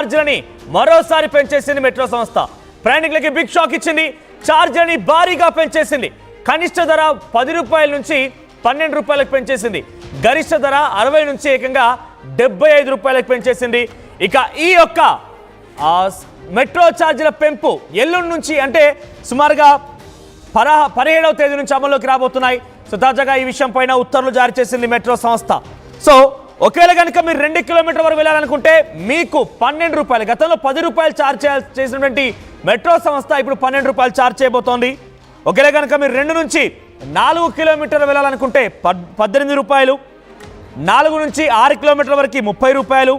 ఛార్జీలని మరోసారి పెంచేసింది మెట్రో సంస్థ. ప్రయాణికులకి big shock ఇచ్చింది. ఛార్జీలని భారీగా పెంచేసింది. కనిష్ట ధర 10 రూపాయల నుంచి 12 రూపాయలకు పెంచేసింది. గరిష్ట ధర 60 నుంచి ఏకంగా 75 రూపాయలకు పెంచేసింది. ఇక ఈ యొక్క మెట్రో ఛార్జీల పెంపు ఎల్లుండి నుంచి అంటే సుమారుగా 17వ తేదీ నుంచి అమల్లోకి రాబోతున్నాయి. సో తాజాగా ఈ విషయం పైన ఉత్తర్వులు జారీ చేసింది మెట్రో సంస్థ. సో ఒకవేళ కనుక మీరు 2 కిలోమీటర్ల వరకు వెళ్ళాలనుకుంటే మీకు 12 రూపాయలు, గతంలో 10 రూపాయలు ఛార్జ్ చేసినటువంటి మెట్రో సంస్థ ఇప్పుడు 12 రూపాయలు ఛార్జ్ చేయబోతోంది. ఒకవేళ కనుక మీరు 2 నుంచి 4 కిలోమీటర్లు వెళ్ళాలనుకుంటే 18 రూపాయలు, 4 నుంచి 6 కిలోమీటర్ల వరకు 30 రూపాయలు,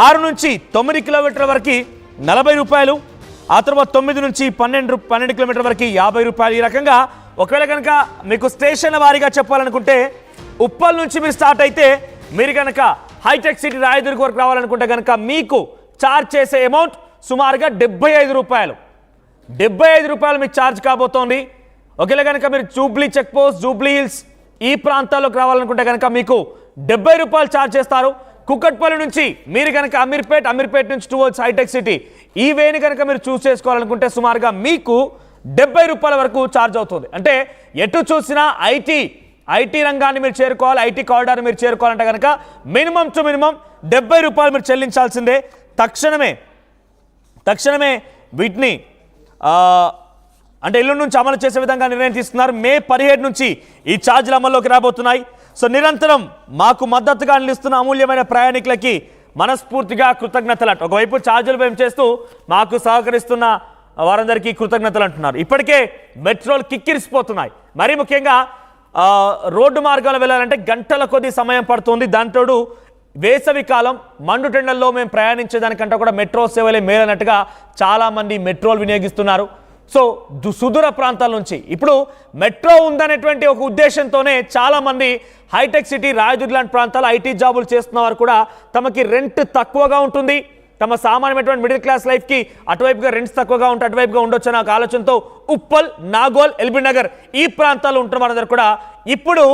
6 నుంచి 9 కిలోమీటర్ల వరకు 40 రూపాయలు, ఆ తర్వాత 9 నుంచి 12 కిలోమీటర్ల వరకు 50 రూపాయలు. ఈ రకంగా ఒకవేళ కనుక మీకు స్టేషన్ల వారీగా చెప్పాలనుకుంటే ఉప్పల్ నుంచి మీరు స్టార్ట్ అయితే మీరు కనుక హైటెక్ సిటీ రాయదుర్గ్ వరకు రావాలనుకుంటే కనుక మీకు ఛార్జ్ చేసే అమౌంట్ సుమారుగా 75 రూపాయలు. 75 రూపాయలు మీకు ఛార్జ్ కాబోతోంది. ఒకవేళ కనుక మీరు Jubilee check post, Jubilee Hills ఈ ప్రాంతాల్లోకి రావాలనుకుంటే కనుక మీకు 70 రూపాయలు ఛార్జ్ చేస్తారు. కుక్కట్పల్లి నుంచి మీరు కనుక అమీర్పేట్ నుంచి టువర్డ్స్ హైటెక్ సిటీ ఈ వేని కనుక మీరు చూస్ చేసుకోవాలనుకుంటే సుమారుగా మీకు 70 రూపాయల వరకు ఛార్జ్ అవుతుంది. అంటే ఎటు చూసినా ఐటీ రంగాన్ని మీరు చేరుకోవాలి, ఐటీ కారిడార్ మీరు చేరుకోవాలంటే కనుక మినిమం 70 రూపాయలు మీరు చెల్లించాల్సిందే. తక్షణమే వీటిని అంటే ఎల్లుండి నుంచి అమలు చేసే విధంగా నిర్ణయం తీసుకున్నారు. మే 17 నుంచి ఈ ఛార్జీలు అమల్లోకి రాబోతున్నాయి. సో నిరంతరం మాకు మద్దతుగా నిలుస్తున్న అమూల్యమైన ప్రయాణికులకి మనస్ఫూర్తిగా కృతజ్ఞతలు అంట. ఒకవైపు ఛార్జీలు పెంచేస్తూ మాకు సహకరిస్తున్న వారందరికీ కృతజ్ఞతలు అంటున్నారు. ఇప్పటికే మెట్రోలు కిక్కిరిసిపోతున్నాయి. మరీ ముఖ్యంగా రోడ్డు మార్గాలు వెళ్ళాలంటే గంటల కొద్ది సమయం పడుతుంది. దాంతోడు వేసవి కాలం మండుటెండల్లో మేము ప్రయాణించేదానికంటే కూడా మెట్రో సేవలే మేలన్నట్టుగా చాలామంది మెట్రోలు వినియోగిస్తున్నారు. సో సుదూర ప్రాంతాల నుంచి ఇప్పుడు మెట్రో ఉందనేటువంటి ఒక ఉద్దేశంతోనే చాలామంది హైటెక్ సిటీ, రాయదుర్గ్ లాంటి ప్రాంతాలు ఐటీ జాబులు చేస్తున్న వారు కూడా తమకి రెంట్ తక్కువగా ఉంటుంది, తమ సామాన్యమైనటువంటి మిడిల్ క్లాస్ లైఫ్కి అటువైపుగా రెంట్స్ తక్కువగా ఉంటే అటువైపుగా ఉండొచ్చు అనే ఆలోచనతో ఉప్పల్, నాగోల్, ఎల్బీ నగర్ ఈ ప్రాంతాల్లో ఉంటున్న వారందరూ కూడా ఇప్పుడు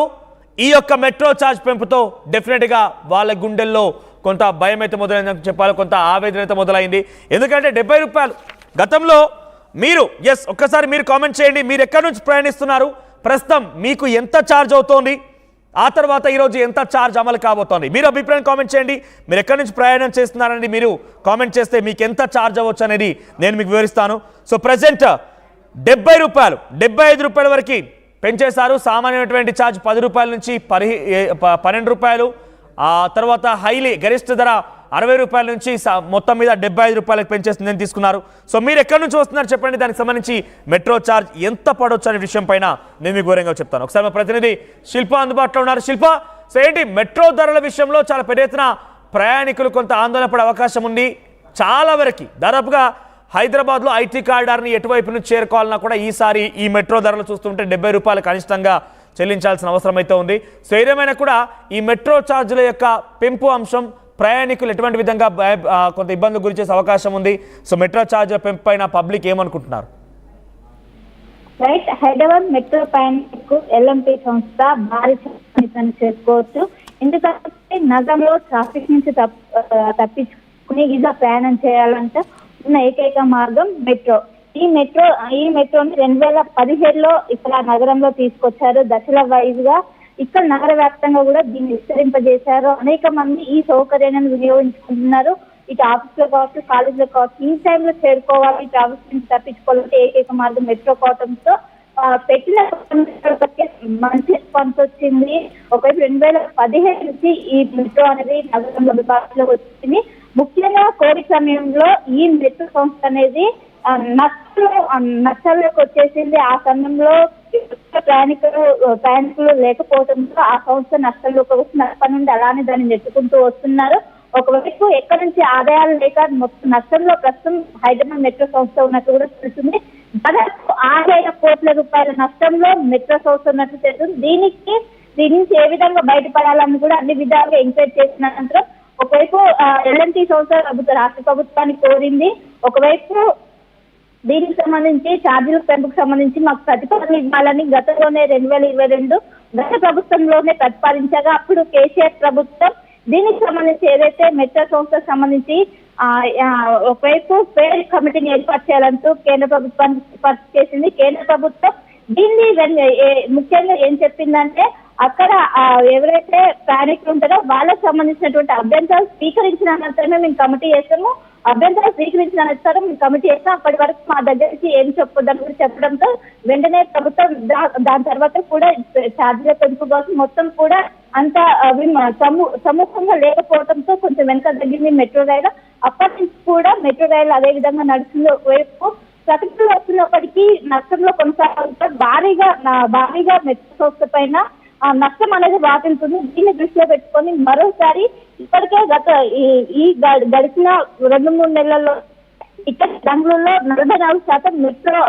ఈ యొక్క మెట్రో ఛార్జ్ పెంపుతో డెఫినెట్గా వాళ్ళ గుండెల్లో కొంత భయం అయితే మొదలైందని చెప్పాలి, కొంత ఆవేదన అయితే మొదలైంది. ఎందుకంటే 70 రూపాయలు గతంలో మీరు ఒక్కసారి మీరు కామెంట్ చేయండి. మీరు ఎక్కడి నుంచి ప్రయాణిస్తున్నారు, ప్రస్తుతం మీకు ఎంత ఛార్జ్ అవుతోంది, ఆ తర్వాత ఈరోజు ఎంత ఛార్జ్ అమలు కాబోతోంది, మీరు అభిప్రాయం కామెంట్ చేయండి. మీరు ఎక్కడి నుంచి ప్రయాణం చేస్తున్నారనేది మీరు కామెంట్ చేస్తే మీకు ఎంత ఛార్జ్ అవ్వచ్చు అనేది నేను మీకు వివరిస్తాను. సో ప్రజెంట్ 70 రూపాయలు 75 రూపాయల వరకు పెంచేశారు. సామాన్యమైనటువంటి ఛార్జ్ 10 రూపాయల నుంచి 12 రూపాయలు, ఆ తర్వాత హైలీ గరిష్ట ధర 60 రూపాయల నుంచి మొత్తం మీద 75 రూపాయలకు పెంచేస్తుందని తీసుకున్నారు. సో మీరు ఎక్కడి నుంచి వస్తున్నారు చెప్పండి, దానికి సంబంధించి మెట్రో ఛార్జ్ ఎంత పడవచ్చు అనే విషయం పైన నేను మీకు వివరంగా చెప్తాను. ఒకసారి మా ప్రతినిధి శిల్ప అందుబాటులో ఉన్నారు. శిల్ప, సో ఏంటి మెట్రో ధరల విషయంలో చాలా పెద్ద ఎత్తున ప్రయాణికులు కొంత ఆందోళన పడే అవకాశం ఉంది. చాలా వరకు దాదాపుగా హైదరాబాద్లో ఐటీ కారిడార్ని ఎటువైపు నుంచి చేరుకోవాలన్నా కూడా ఈసారి ఈ మెట్రో ధరలు చూస్తుంటే 70 రూపాయలు కనిష్టంగా చెల్లించాల్సిన అవసరం అయితే ఉంది. సో ఏదేమైనా కూడా ఈ మెట్రో ఛార్జీల యొక్క పెంపు అంశం ప్రయాణికులు ఎటువంటి విధంగా కొంత ఇబ్బంది గురి చేసే అవకాశం ఉంది. సో మెట్రో ఛార్జీల పెంపు పైన పబ్లిక్ ఏమనుకుంటున్నారు? రైట్, హైదరాబాద్ మెట్రో ప్రయాణికులకు ఎల్ఎంటీ సంస్థ భారీ చేసుకోవచ్చు. ఎందుకంటే నగరంలో ట్రాఫిక్ నుంచి తప్పించుకుని ఈజీగా ప్రయాణం చేయాలంటే ఉన్న ఏకైక మార్గం మెట్రో. ఈ మెట్రోని 2017లో ఇక్కడ నగరంలో తీసుకొచ్చారు. దశల వైజ్ గా ఇక్కడ నగర వ్యాప్తంగా కూడా దీన్ని విస్తరింపజేశారు. అనేక మంది ఈ సౌకర్యాన్ని వినియోగించుకుంటున్నారు. ఇటు ఆఫీస్ లో కావచ్చు, కాలేజ్ లో కావచ్చు, ఈ టైంలో చేరుకోవాలి, ట్రాఫిక్ నుంచి తప్పించుకోవాలంటే ఏకైక మార్గం మెట్రో కావడంతో పెట్టిన మంచి రెస్పాన్స్ వచ్చింది. ఒకవైపు 2017 నుంచి ఈ మెట్రో అనేది నగరంలో అందుబాటులోకి వచ్చింది. ముఖ్యంగా కోవిడ్ సమయంలో ఈ మెట్రో సంస్థ అనేది నష్టాల్లోకి వచ్చేసింది. ఆ సమయంలో ప్రయాణికులు లేకపోవడంతో ఆ సంస్థ నష్టాల్లోకి వచ్చి నష్టం నుండి అలానే దాన్ని నెట్టుకుంటూ వస్తున్నారు. ఒకవైపు ఎక్కడి నుంచి ఆదాయాలు లేక నష్టంలో ప్రస్తుతం హైదరాబాద్ మెట్రో సంస్థ ఉన్నట్టు కూడా తెలుస్తుంది. దాదాపు 6,000 కోట్ల రూపాయల నష్టంలో మెట్రో సంస్థ ఉన్నట్టు తెలుస్తుంది. దీని నుంచి ఏ విధంగా బయటపడాలని కూడా అన్ని విధాలుగా ఎంకరేజ్ చేసిన అనంతరం ఒకవైపు ఎల్ఎన్టీ సంస్థ రాష్ట్ర ప్రభుత్వాన్ని కోరింది. ఒకవైపు దీనికి సంబంధించి ఛార్జీల పెంపుకు సంబంధించి మాకు ప్రతిపాదన ఇవ్వాలని గతంలోనే 2022 గత ప్రభుత్వంలోనే ప్రతిపాదించగా అప్పుడు కేసీఆర్ ప్రభుత్వం దీనికి సంబంధించి ఏదైతే మెట్రో సంస్థకు సంబంధించి ఒకవైపు పేరు కమిటీని ఏర్పాటు చేయాలంటూ కేంద్ర ప్రభుత్వానికి సిఫార్సు చేసింది. కేంద్ర ప్రభుత్వం దీన్ని ముఖ్యంగా ఏం చెప్పిందంటే అక్కడ ఎవరైతే ప్రయాణికులు ఉంటారో వాళ్ళకి సంబంధించినటువంటి అభ్యంతరాలు స్వీకరించిన అనంతరమే మేము కమిటీ చేస్తాము, అభ్యంతరాలు స్వీకరించిన అనంతరం మేము కమిటీ చేస్తాం, అప్పటి వరకు మా దగ్గరికి ఏం చెప్పొద్దని కూడా చెప్పడంతో వెంటనే ప్రభుత్వం దాని తర్వాత కూడా ఛార్జీల పెంపు కోసం మొత్తం కూడా అంత సమూహంగా లేకపోవడంతో కొంచెం వెనక తగ్గింది మెట్రో రైలు. అప్పటి నుంచి కూడా మెట్రో రైలు అదే విధంగా నడుస్తుంది. ఒకవైపు ప్రతికూలు వస్తున్నప్పటికీ నష్టంలో కొనసాగుతారు. భారీగా మెట్రో సంస్థ పైన నష్టం అనేది వాటిల్తుంది. దీన్ని దృష్టిలో పెట్టుకొని మరోసారి ఇప్పటికే ఈ గడిచిన 2-3 నెలల్లో ఇక్కడ బెంగళూరులో 44%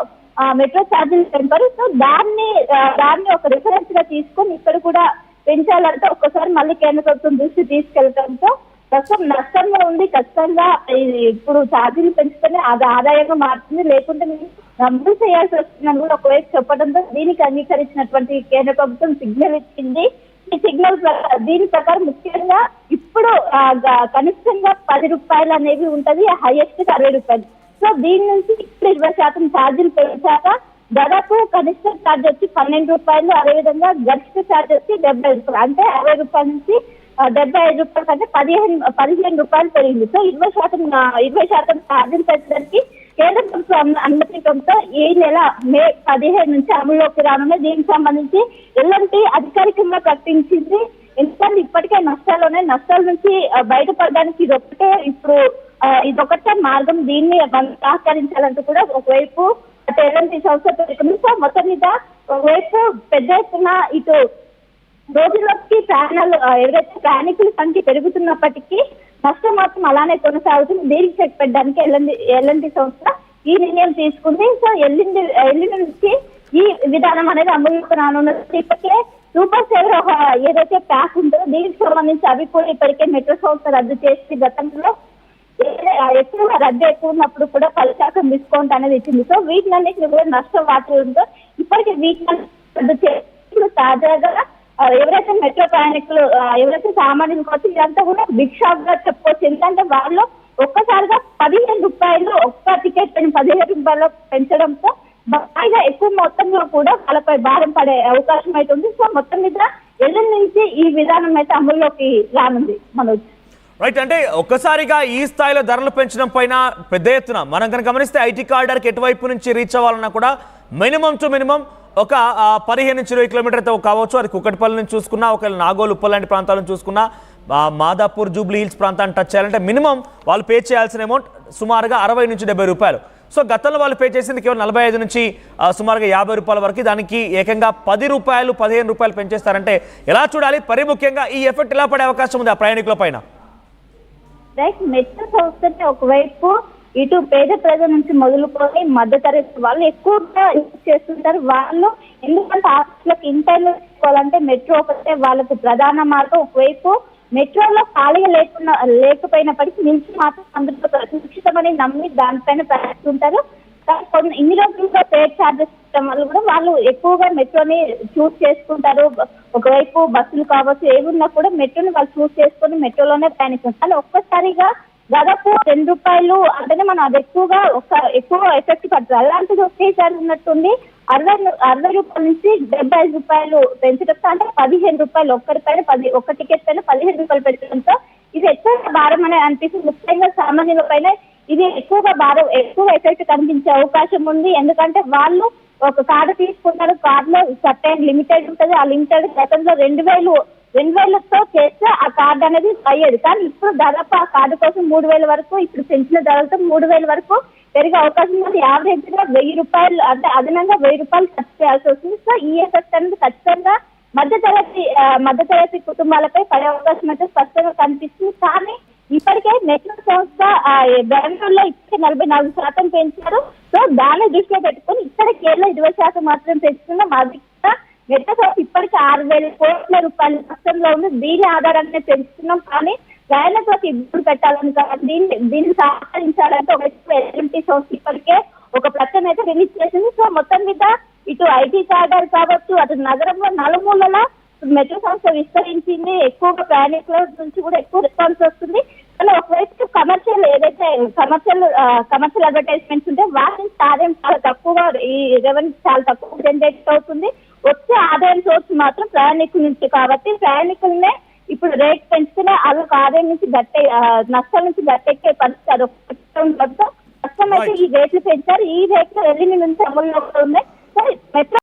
మెట్రో ఛార్జీలు పెంపారు. సో దాన్ని ఒక రిఫరెన్స్ గా తీసుకొని ఇక్కడ కూడా పెంచాలంటే ఒక్కసారి మళ్ళీ కేంద్ర ప్రభుత్వం దృష్టి తీసుకెళ్లడంతో ప్రస్తుతం నష్టంలో ఉంది. ఖచ్చితంగా ఇప్పుడు ఛార్జీలు పెంచుతూనే అది ఆదాయంగా మారుతుంది, లేకుంటే మేము రద్దు చేయాల్సి వస్తుందని కూడా ఒకవైపు చెప్పడంతో దీనికి అంగీకరించినటువంటి కేంద్ర ప్రభుత్వం సిగ్నల్ ఇచ్చింది. ఈ సిగ్నల్ దీని ప్రకారం ముఖ్యంగా ఇప్పుడు కనిష్టంగా 10 రూపాయలు అనేవి ఉంటది, హైయెస్ట్ 60 రూపాయలు. సో దీని నుంచి ఇప్పుడు 20% ఛార్జీలు పెంచాక దాదాపు కనిష్ట ఛార్జ్ వచ్చి 12 రూపాయలు, అదేవిధంగా గరిష్ట ఛార్జ్ వచ్చి 70 రూపాయలు. అంటే 60 రూపాయల నుంచి 75 రూపాయల కంటే 15 రూపాయలు పెరిగింది. సో 20% ఛార్జీలు పెంచడానికి కేంద్ర ప్రభుత్వం అనుమతించడంతో ఈ నెల మే 15 నుంచి అమల్లోకి రానున్న దీనికి సంబంధించి ఎల్ఎన్టీ అధికారికంగా ప్రకటించింది. ఎందుకంటే ఇప్పటికే నష్టాల నుంచి బయటపడడానికి ఇదొకటే మార్గం. దీన్ని సహకరించాలంటూ కూడా ఒకవైపు ఎల్ఎన్టీ సంస్థ పేర్కొంది. సో మొత్తం మీద ఒకవైపు పెద్ద ఎత్తున ఇటు రోజులకి ఎవరైతే ప్రయాణికుల సంఖ్య పెరుగుతున్నప్పటికీ నష్టం మాత్రం అలానే కొనసాగుతుంది. దీనికి చెక్ పెట్టడానికి ఎల్ఎన్టీ సంస్థ ఈ నిర్ణయం తీసుకుంది. సో ఎల్లుండి నుంచి ఈ విధానం అనేది అమలులోకి రానున్నది. ఇప్పటికే సూపర్ సేవర్ ఏదైతే ప్యాక్ ఉంటుందో దీనికి సంబంధించి అవి కూడా ఇప్పటికే మెట్రో సంస్థ రద్దు చేసి గతంలో ఎక్కువగా రద్దు ఎక్కువ ఉన్నప్పుడు కూడా 10% డిస్కౌంట్ అనేది ఇచ్చింది. సో వీటినన్నిటిని కూడా నష్టం వాటితో ఇప్పటికే వీటిని రద్దు చేసి ఇప్పుడు తాజాగా ఎవరైతే మెట్రో ప్రయాణికులు ఎవరైతే సామాన్యులు వచ్చి ఇదంతా కూడా బిగ్ షాప్ గా చెప్పుకోవచ్చు. ఎందుకంటే వాళ్ళు ఒక్కసారిగా 15 రూపాయలు ఒక్క టికెట్ 17 రూపాయలు పెంచడంతో బాగా ఎక్కువ మొత్తంలో కూడా వాళ్ళపై భారం పడే అవకాశం అయితే ఉంది. సో మొత్తం మీద ఎల్లుండి నుంచి ఈ విధానం అయితే అమల్లోకి రానుంది. మనోజ్ రైట్, అంటే ఒక్కసారిగా ఈ స్థాయిలో ధరలు పెంచడం పైన పెద్ద ఎత్తున మనం కనుక గమనిస్తే ఐటీ కారిడార్కి ఎటువైపు నుంచి రీచ్ అవ్వాలన్నా కూడా మినిమం టు మినిమం ఒక 15 నుంచి 20 కిలోమీటర్తో కావచ్చు. అది కుక్కటిపల్లి నుంచి చూసుకున్నా, ఒకవేళ నాగోల్ ఉప్పల్ లాంటి ప్రాంతాలను చూసుకున్నా, మాదాపూర్ జూబ్లీ హిల్స్ ప్రాంతాన్ని టచ్ చేయాలంటే మినిమం వాళ్ళు పే చేయాల్సిన అమౌంట్ సుమారుగా 60 నుంచి 70 రూపాయలు. సో గతంలో వాళ్ళు పే చేసింది కేవలం 45 నుంచి సుమారుగా 50 రూపాయల వరకు. దానికి ఏకంగా 10 రూపాయలు 15 రూపాయలు పెంచేస్తారంటే ఎలా చూడాలి? పరి ముఖ్యంగా ఈ ఎఫెక్ట్ ఎలా పడే అవకాశం ఉంది ఆ ప్రయాణికుల పైన? రైట్, మెట్రో సంస్థని ఒకవైపు ఇటు పేద ప్రజల నుంచి మొదలుకొని మధ్యతరగతి వాళ్ళు ఎక్కువగా యూజ్ చేస్తుంటారు. వాళ్ళు ఎందుకంటే ఆఫీసులకు ఇంటర్లో తీసుకోవాలంటే మెట్రో ఒకటే వాళ్ళకు ప్రధాన మార్గం. ఒకవైపు మెట్రోలో ఖాళీగా లేకపోయినప్పటికీ నిలిచి మాత్రం అందరితో సురక్షితమని నమ్మి దానిపైన ప్రయాణిస్తుంటారు. ఇన్ని రోజులుగా పేడ్ ఛార్జెస్ ఇవ్వడం వల్ల కూడా వాళ్ళు ఎక్కువగా మెట్రోని చూస్ చేసుకుంటారు. ఒకవైపు బస్సులు కావచ్చు ఏమున్నా కూడా మెట్రోని వాళ్ళు చూస్ చేసుకొని మెట్రోలోనే ప్రయాణిస్తుంటారు. కానీ ఒక్కసారిగా దాదాపు 2 రూపాయలు అంటేనే మనం అది ఎక్కువ ఎఫెక్ట్ పడుతుంది. అలాంటిది ఒకేసారి ఉన్నట్టుండి 60 రూపాయల నుంచి 75 రూపాయలు పెంచడంతో అంటే 15 రూపాయలు ఒక్క టికెట్ పైన 15 రూపాయలు పెట్టడంతో ఇది ఎక్కువ భారం అనేది అనిపిస్తుంది. ముఖ్యంగా సామాన్యుల పైన ఇది ఎక్కువ ఎఫెక్ట్ కనిపించే అవకాశం ఉంది. ఎందుకంటే వాళ్ళు ఒక కార్డు తీసుకుంటారు, కార్డులో సర్టైన్ లిమిటెడ్ ఉంటుంది. ఆ లిమిటెడ్ గతంలో 2000తో చేస్తే ఆ కార్డు అనేది అయ్యేది. కానీ ఇప్పుడు దాదాపు ఆ కార్డు కోసం 3000 వరకు ఇప్పుడు పెంచిన ధరలతో 3000 వరకు పెరిగే అవకాశం ఉంది. యావరేజ్ గా 1000 రూపాయలు అంటే అదనంగా 1000 రూపాయలు ఖర్చు చేయాల్సి వస్తుంది. సో ఈ ఎఫెక్ట్ అనేది ఖచ్చితంగా మధ్యతరగతి కుటుంబాలపై పడే అవకాశం అయితే స్పష్టంగా కనిపిస్తుంది. కానీ ఇప్పటికే మెట్రో సంస్థ బెంగళూరులో ఇప్పటికే 44% పెంచారు. సో దాన్ని దృష్టిలో పెట్టుకుని ఇక్కడ కేవలం 20% మాత్రం పెంచుతున్న మెట్రో సంస్థ ఇప్పటికే 6000 కోట్ల రూపాయల నష్టంలో ఉంది. దీని ఆధారంగా పెంచుతున్నాం. కానీ ప్రయాణికులకు ఇబ్బంది పెట్టాలని దీన్ని సహకరించాలంటే ఒక ఎల్ఎన్టీ సంస్థ ఇప్పటికే ఒక ప్రకటన అయితే రిలీజ్ చేసింది. సో మొత్తం మీద ఇటు ఐటీ కారిడార్ కావచ్చు, అటు నగరంలో నలుమూలల మెట్రో సంస్థ విస్తరించింది. ఎక్కువగా ప్రయాణికుల నుంచి కూడా ఎక్కువ రెస్పాన్స్ వస్తుంది. కానీ ఒకవైపు కమర్షియల్ ఛానల్ ఏదైతే కమర్షియల్ అడ్వర్టైజ్మెంట్స్ ఉంటే వాటి నుంచి ఆదాయం చాలా తక్కువగా, ఈ రెవెన్యూ చాలా తక్కువ జనరేట్ అవుతుంది. వచ్చే ఆదాయం సోర్స్ మాత్రం ప్రయాణికుల నుంచి, కాబట్టి ప్రయాణికులనే ఇప్పుడు రేట్ పెంచుతూనే వాళ్ళకి ఆదాయం నుంచి నష్టం నుంచి గట్టెక్కే పరిస్థితి అదొక కష్టం అయితే ఈ రేట్లు పెంచారు. ఈ రేట్లు ఎల్లుండి నుంచి అమల్లో ఉన్నాయి. మెట్రో